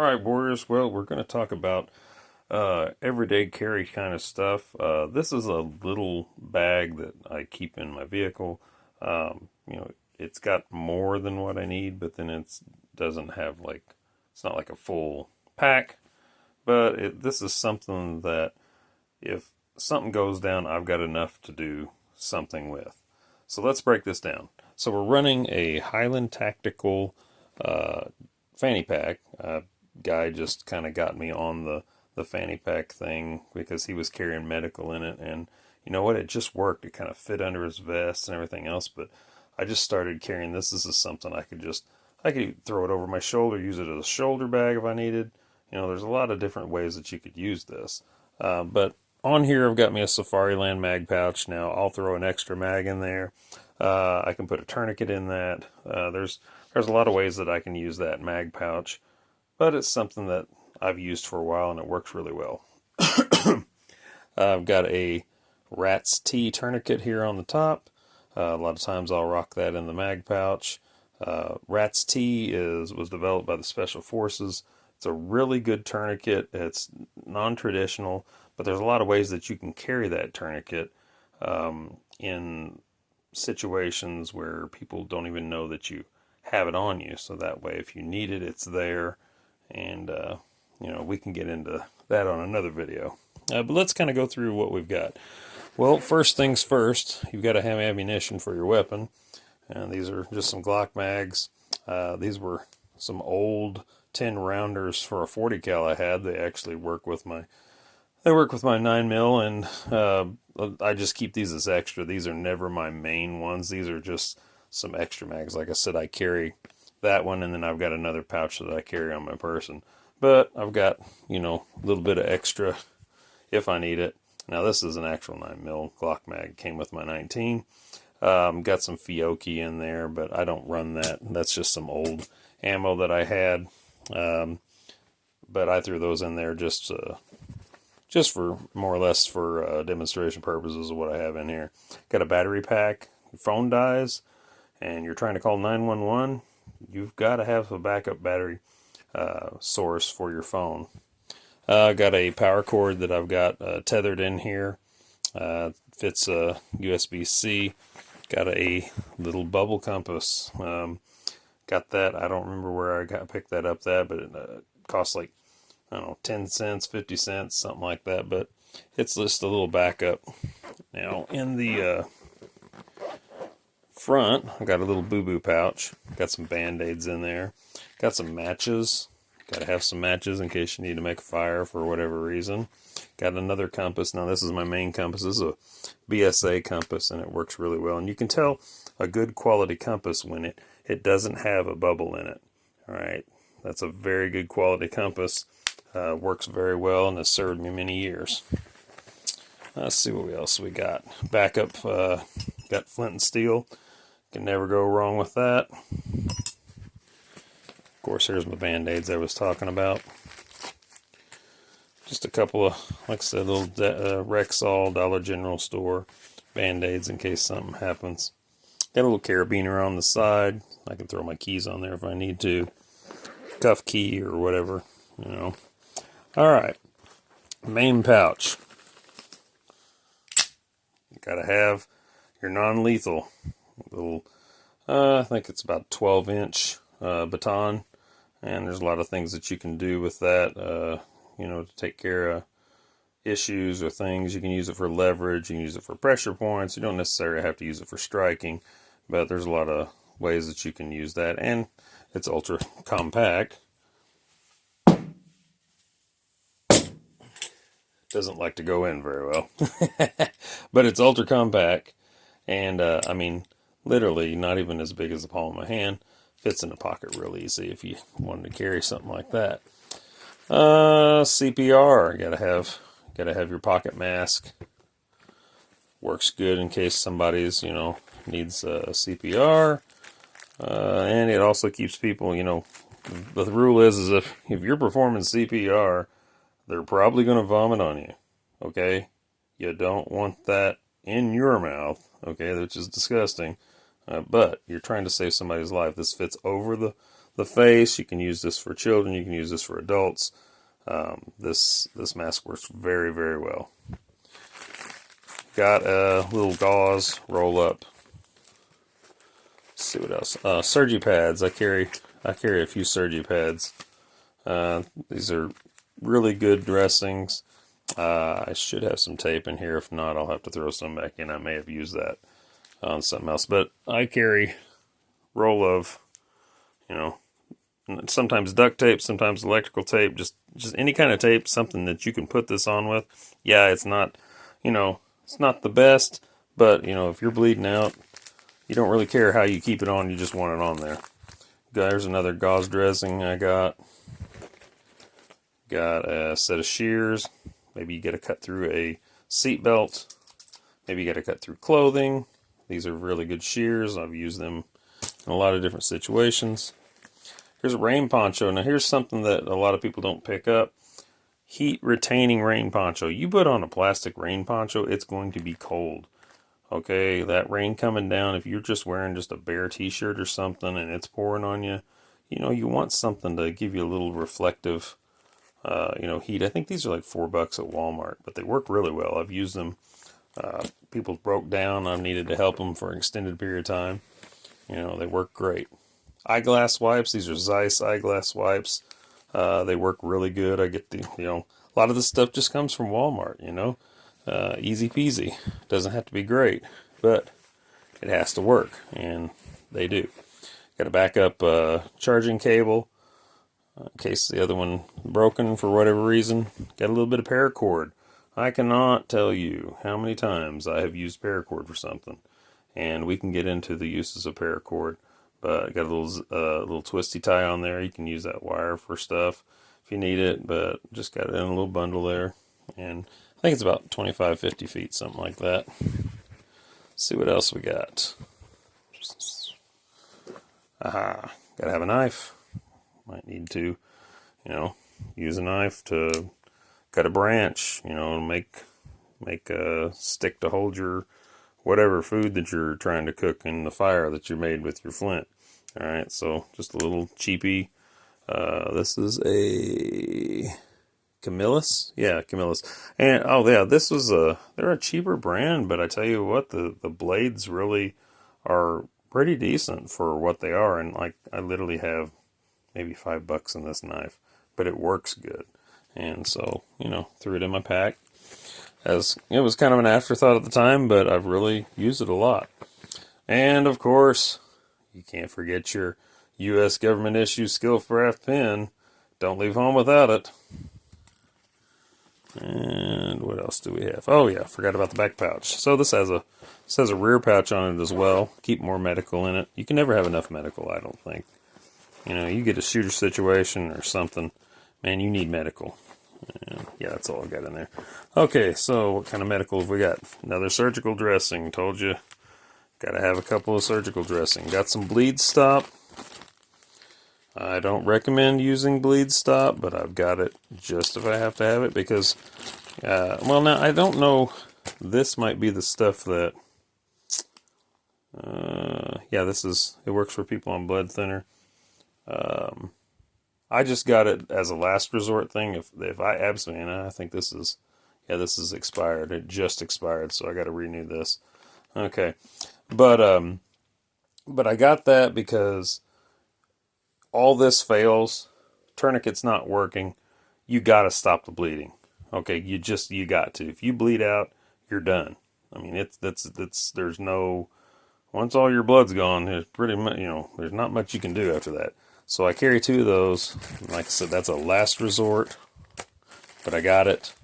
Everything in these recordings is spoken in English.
All right, Warriors. Well, we're going to talk about everyday carry kind of stuff. This is a little bag that I keep in my vehicle. It's got more than what I need, but then it doesn't have it's not like a full pack. But this is something that if something goes down, I've got enough to do something with. So let's break this down. So we're running a Highland Tactical uh, fanny pack. Guy just kind of got me on the fanny pack thing because he was carrying medical in it, and you know what, it just worked. It kind of fit under his vest and everything else, but I just started carrying this. This is something I could throw it over my shoulder, use it as a shoulder bag if I needed. There's a lot of different ways that you could use this, but on here I've got me a Safariland mag pouch. Now I'll throw an extra mag in there. I can put a tourniquet in that. There's a lot of ways that I can use that mag pouch, but it's something that I've used for a while and it works really well. I've got a Rat's T tourniquet here on the top. A lot of times I'll rock that in the mag pouch. Rat's T was developed by the Special Forces. It's a really good tourniquet. It's non-traditional, but there's a lot of ways that you can carry that tourniquet in situations where people don't even know that you have it on you. So that way, if you need it, it's there. And, we can get into that on another video. But let's kind of go through what we've got. Well, first things first, you've got to have ammunition for your weapon. And these are just some Glock mags. These were some old 10 rounders for a 40 cal I had. They actually work with my 9mm, and I just keep these as extra. These are never my main ones. These are just some extra mags. Like I said, I carry that one, and then I've got another pouch that I carry on my person. But I've got, a little bit of extra if I need it. Now this is an actual 9mm Glock mag. Came with my 19. Got some Fiocchi in there, but I don't run that. That's just some old ammo that I had. But I threw those in there just for more or less for demonstration purposes of what I have in here. Got a battery pack. Your phone dies and you're trying to call 911. You've got to have a backup battery source for your phone. Got a power cord that I've got tethered in here. Fits a USB-C. Got a little bubble compass. Got that. I don't remember where I picked that up but it costs like, I don't know, 10 cents, 50 cents, something like that. But it's just a little backup. Now, in the front, I've got a little boo-boo pouch. Got some Band-Aids in there. Got some matches. Got to have some matches in case you need to make a fire for whatever reason. Got another compass. Now, this is my main compass. This is a BSA compass, and it works really well. And you can tell a good quality compass when it doesn't have a bubble in it. All right, that's a very good quality compass. Works very well and has served me many years. Let's see what else we got. Backup, got flint and steel. Can never go wrong with that. Of course, here's my Band-Aids I was talking about. Just a couple of, like I said, little Rexall, Dollar General store Band-Aids in case something happens. Got a little carabiner on the side. I can throw my keys on there if I need to. Cuff key or whatever, Alright, main pouch. You gotta have your non-lethal little, I think it's about 12-inch baton, and there's a lot of things that you can do with that, to take care of issues or things. You can use it for leverage, you can use it for pressure points. You don't necessarily have to use it for striking, but there's a lot of ways that you can use that, and it's ultra compact. Doesn't like to go in very well. But it's ultra compact, and I mean, literally not even as big as the palm of my hand. Fits in the pocket real easy if you wanted to carry something like that. CPR, gotta have your pocket mask. Works good in case somebody's needs CPR, and it also keeps people, the rule is if you're performing CPR, they're probably going to vomit on you, okay? You don't want that in your mouth, okay, which is disgusting, but you're trying to save somebody's life. This fits over the the face. You can use this for children. You can use this for adults. This mask works very, very well. Got a little gauze roll up. Let's see what else. Surgy pads. I carry a few surgy pads. These are really good dressings. I should have some tape in here. If not, I'll have to throw some back in. I may have used that on something else. But I carry roll of, sometimes duct tape, sometimes electrical tape, just any kind of tape, something that you can put this on with. Yeah, it's not, it's not the best, but, if you're bleeding out, you don't really care how you keep it on, you just want it on there. There's another gauze dressing I got. Got a set of shears. Maybe you get to cut through a seat belt. Maybe you got to cut through clothing. These are really good shears. I've used them in a lot of different situations. Here's a rain poncho. Now here's something that a lot of people don't pick up. Heat retaining rain poncho. You put on a plastic rain poncho, it's going to be cold. Okay, that rain coming down, if you're just wearing just a bare t-shirt or something and it's pouring on you, you want something to give you a little reflective heat. I think these are like $4 at Walmart, but they work really well. I've used them. People broke down. I've needed to help them for an extended period of time. They work great. Eyeglass wipes. These are Zeiss eyeglass wipes. They work really good. I get a lot of this stuff just comes from Walmart, easy peasy. Doesn't have to be great, but it has to work, and they do. Got a backup charging cable in case the other one broken for whatever reason. Got a little bit of paracord. I cannot tell you how many times I have used paracord for something, and we can get into the uses of paracord. But got a little twisty tie on there. You can use that wire for stuff if you need it, but just got it in a little bundle there, and I think it's about 25, 50 feet, something like that. Let's see what else we got. Aha, gotta have a knife. Might need to, use a knife to cut a branch, make a stick to hold your whatever food that you're trying to cook in the fire that you made with your flint. All right, so just a little cheapy. This is a Camillus. Yeah, Camillus. And oh yeah, they're a cheaper brand, but I tell you what, the blades really are pretty decent for what they are. And like, I literally have maybe $5 in this knife, but it works good. And so, threw it in my pack. As it was kind of an afterthought at the time, but I've really used it a lot. And of course, you can't forget your U.S. government issue Skillcraft pen. Don't leave home without it. And what else do we have? Oh yeah, forgot about the back pouch. So this has a rear pouch on it as well. Keep more medical in it. You can never have enough medical, I don't think. You get a shooter situation or something, man, you need medical. And yeah, that's all I got in there. Okay, so what kind of medical have we got? Another surgical dressing. Told you, got to have a couple of surgical dressing. Got some bleed stop. I don't recommend using bleed stop, but I've got it just if I have to have it because, well, now I don't know. This might be the stuff that, yeah, it works for people on blood thinner. I just got it as a last resort thing. If I absolutely, and I think this is expired. It just expired, so I got to renew this. Okay, but I got that because all this fails, tourniquet's not working. You got to stop the bleeding. Okay, you got to. If you bleed out, you're done. I mean, there's no. Once all your blood's gone, there's pretty much, there's not much you can do after that. So I carry 2 of those. Like I said, that's a last resort, but I got it.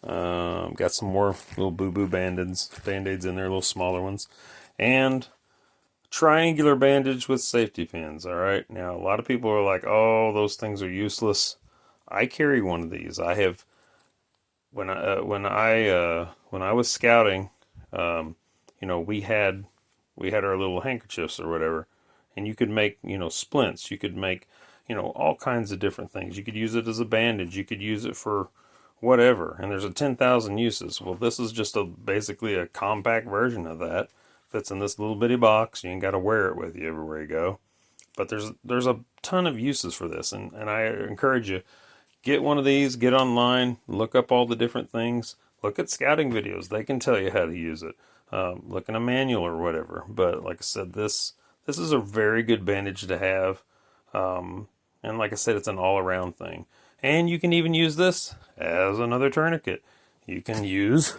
Got some more little boo-boo band-aids in there, little smaller ones. And triangular bandage with safety pins, all right? Now, a lot of people are like, oh, those things are useless. I carry one of these. I have, when I was scouting, we had our little handkerchiefs or whatever, and you could make, splints. You could make, all kinds of different things. You could use it as a bandage. You could use it for whatever. And there's 10,000 uses. Well, this is just basically a compact version of that. Fits in this little bitty box. You ain't got to wear it with you everywhere you go. But there's a ton of uses for this, and I encourage you, get one of these, get online, look up all the different things, look at scouting videos. They can tell you how to use it. Look in a manual or whatever. But like I said, this is a very good bandage to have. And like I said, it's an all-around thing. And you can even use this as another tourniquet. You can use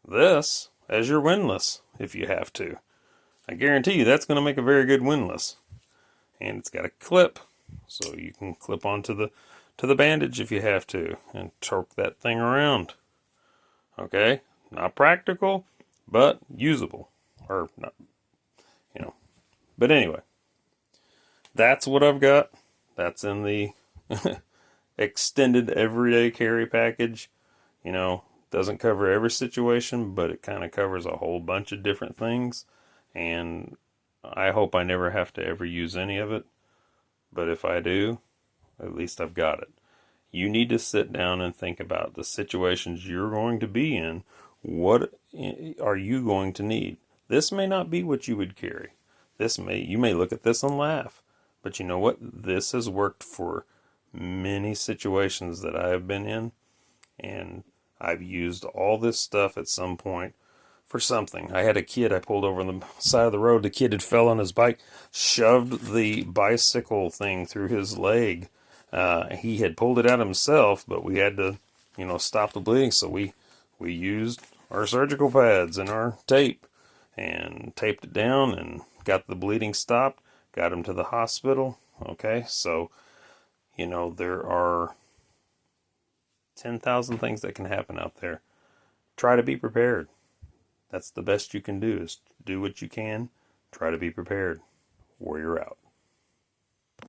this as your windlass if you have to. I guarantee you that's going to make a very good windlass. And it's got a clip, so you can clip onto the bandage if you have to, and torque that thing around. Okay, not practical, but usable, or not, you know. But anyway, that's what I've got. That's in the extended everyday carry package. You know, doesn't cover every situation, but it kind of covers a whole bunch of different things. And I hope I never have to ever use any of it. But if I do, at least I've got it. You need to sit down and think about the situations you're going to be in. What are you going to need? This may not be what you would carry. You may look at this and laugh. But you know what? This has worked for many situations that I have been in. And I've used all this stuff at some point for something. I had a kid I pulled over on the side of the road. The kid had fell on his bike, shoved the bicycle thing through his leg. He had pulled it out himself, but we had to, stop the bleeding. So we used our surgical pads and our tape and taped it down and got the bleeding stopped, got him to the hospital. Okay, so, there are 10,000 things that can happen out there. Try to be prepared. That's the best you can do, is do what you can. Try to be prepared. Warrior out.